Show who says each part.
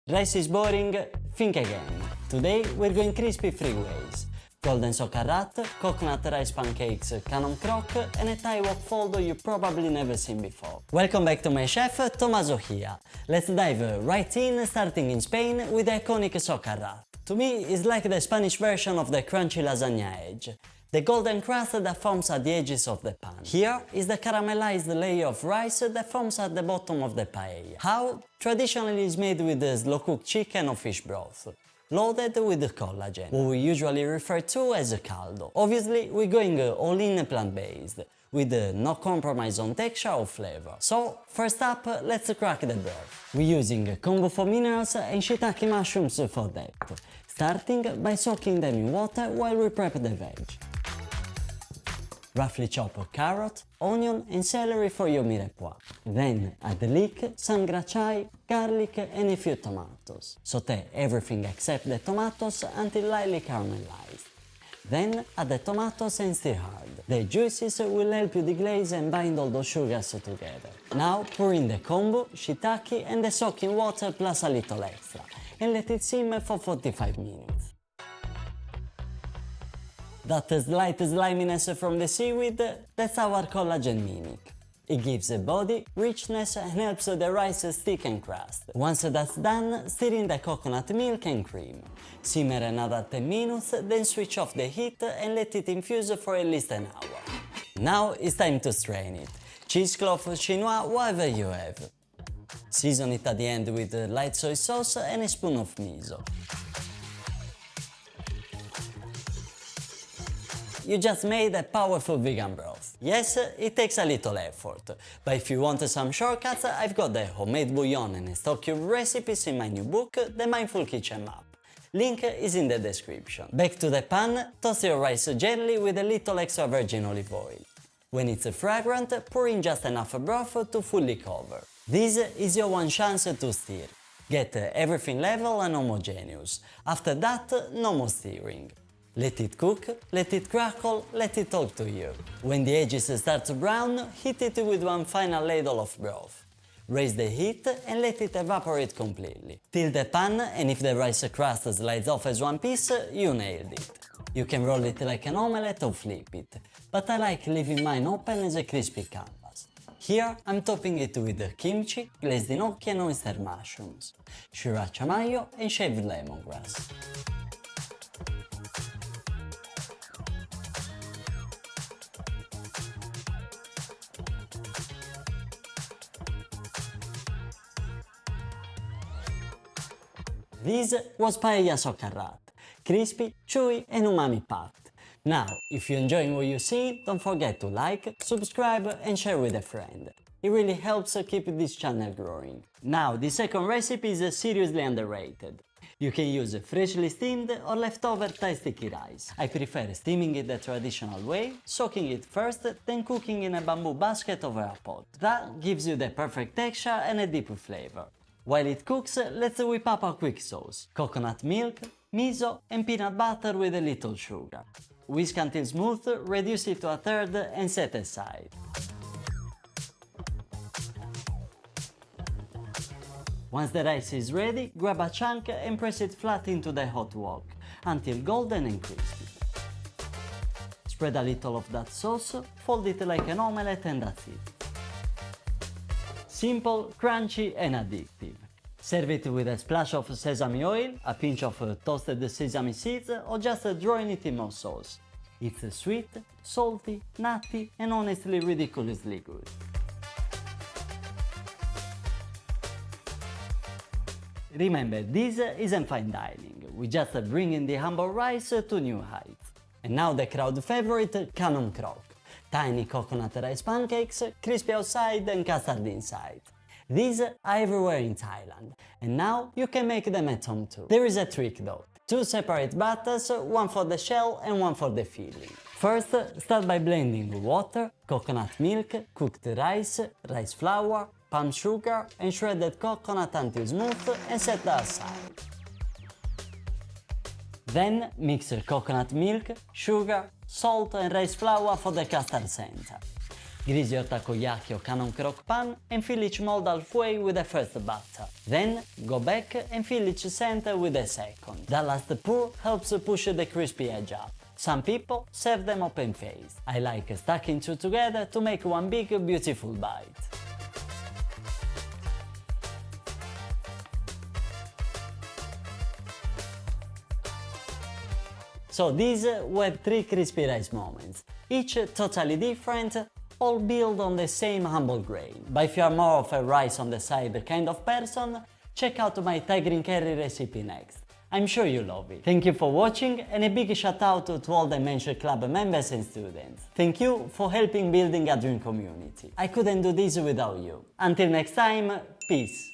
Speaker 1: Rice is boring? Think again. Today we're going crispy 3 ways. Golden Socarrat, coconut rice pancakes, Khanom Krok, and a Thai wok foldo you probably never seen before. Welcome back to my chef, Tommaso here. Let's dive right in, starting in Spain with the iconic Socarrat. To me, it's like the Spanish version of the crunchy lasagna edge. The golden crust that forms at the edges of the pan. Here is the caramelized layer of rice that forms at the bottom of the paella. How? Traditionally is made with slow-cooked chicken or fish broth, loaded with collagen, what we usually refer to as caldo. Obviously, we're going all in plant-based, with no compromise on texture or flavor. So, first up, let's crack the broth. We're using kombu for minerals and shiitake mushrooms for depth, starting by soaking them in water while we prep the veg. Roughly chop carrot, onion and celery for your mirepoix. Then add leek, some grachai, garlic and a few tomatoes. Sauté everything except the tomatoes until lightly caramelized. Then add the tomatoes and stir hard. The juices will help you deglaze and bind all those sugars together. Now pour in the kombu, shiitake and the soaking water plus a little extra and let it simmer for 45 minutes. That slight sliminess from the seaweed, that's our collagen mimic. It gives a body, richness and helps the rice stick and crust. Once that's done, stir in the coconut milk and cream. Simmer another 10 minutes, then switch off the heat and let it infuse for at least an hour. Now it's time to strain it. Cheesecloth, chinois, whatever you have. Season it at the end with light soy sauce and a spoon of miso. You just made a powerful vegan broth. Yes, it takes a little effort, but if you want some shortcuts, I've got the homemade bouillon and stock cube recipes in my new book, The Mindful Kitchen Map. Link is in the description. Back to the pan, toast your rice gently with a little extra virgin olive oil. When it's fragrant, pour in just enough broth to fully cover. This is your one chance to stir. Get everything level and homogeneous. After that, no more stirring. Let it cook, let it crackle, let it talk to you. When the edges start to brown, heat it with one final ladle of broth. Raise the heat and let it evaporate completely. Tilt the pan, and if the rice crust slides off as one piece, you nailed it. You can roll it like an omelette or flip it, but I like leaving mine open as a crispy canvas. Here I'm topping it with kimchi, glazed gnocchi and oyster mushrooms, sriracha mayo and shaved lemongrass. This was Paella Socarrat, crispy, chewy and umami-packed. Now, if you're enjoying what you see, don't forget to like, subscribe and share with a friend. It really helps keep this channel growing. Now, the second recipe is seriously underrated. You can use freshly steamed or leftover Thai sticky rice. I prefer steaming it the traditional way, soaking it first, then cooking in a bamboo basket over a pot. That gives you the perfect texture and a deep flavor. While it cooks, let's whip up a quick sauce. Coconut milk, miso and peanut butter with a little sugar. Whisk until smooth, reduce it to a third and set aside. Once the rice is ready, grab a chunk and press it flat into the hot wok until golden and crispy. Spread a little of that sauce, fold it like an omelette and that's it. Simple, crunchy and addictive. Serve it with a splash of sesame oil, a pinch of toasted sesame seeds or just drawing it in more sauce. It's sweet, salty, nutty and honestly ridiculously good. Remember, this isn't fine dining, we just bring in the humble rice to new heights. And now the crowd favorite, Khanom Krok. Tiny coconut rice pancakes, crispy outside and custard inside. These are everywhere in Thailand, and now you can make them at home too. There is a trick though. 2 separate batters, one for the shell and one for the filling. First, start by blending water, coconut milk, cooked rice, rice flour, palm sugar and shredded coconut until smooth and set that aside. Then mix coconut milk, sugar, salt and rice flour for the custard center. Grease your takoyaki or Khanom Krok pan and fill each mold halfway with the first batter. Then go back and fill each center with the second. That last pour helps push the crispy edge up. Some people serve them open-faced. I like stacking two together to make one big beautiful bite. So these were 3 crispy rice moments, each totally different, all built on the same humble grain. But if you are more of a rice on the side kind of person, check out my Thai green curry recipe next. I'm sure you love it. Thank you for watching and a big shout out to all the Mensch Club members and students. Thank you for helping building a dream community. I couldn't do this without you. Until next time, peace!